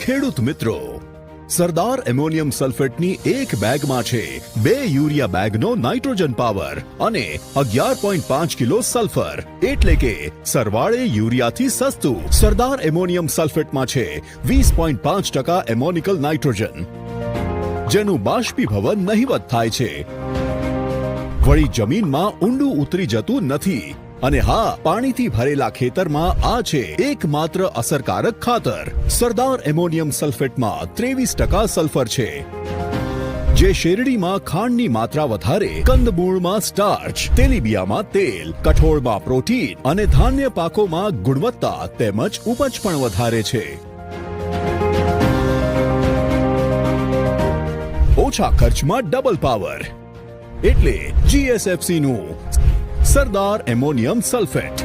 ખેડૂત મિત્રો, સરદાર એમોનિયમ સલ્ફેટની એક બેગમાં છે 2 યુરિયા બેગનો નાઇટ્રોજન પાવર અને 11.5 કિલો સલ્ફર, એટલે કે સરવાળે યુરિયાથી સસ્તું. સરદાર એમોનિયમ સલ્ફેટમાં છે 20.5% એમોનિકલ નાઇટ્રોજન, જેનું બાષ્પીભવન નહિવત થાય છે. વળી જમીનમાં ઊંડું ઉતરી જતું નથી. અને હા, પાણીથી ભરેલા ખેતરમાં આ છે એકમાત્ર અસરકારક ખાતર. સરદાર એમોનિયમ સલ્ફેટમાં 23% સલ્ફર છે, જે શેરડીમાં ખાંડની માત્રા વધારે, કંદમૂળમાં સ્ટાર્ચ, તેલીબિયામાં તેલ, કઠોળમાં પ્રોટીન અને ધાન્ય પાકોમાં ગુણવત્તા તેમજ ઉપજ પણ વધારે છે. ઓછા ખર્ચમાં ડબલ પાવર, એટલે GSFC નું સરદાર એમોનિયમ સલ્ફેટ.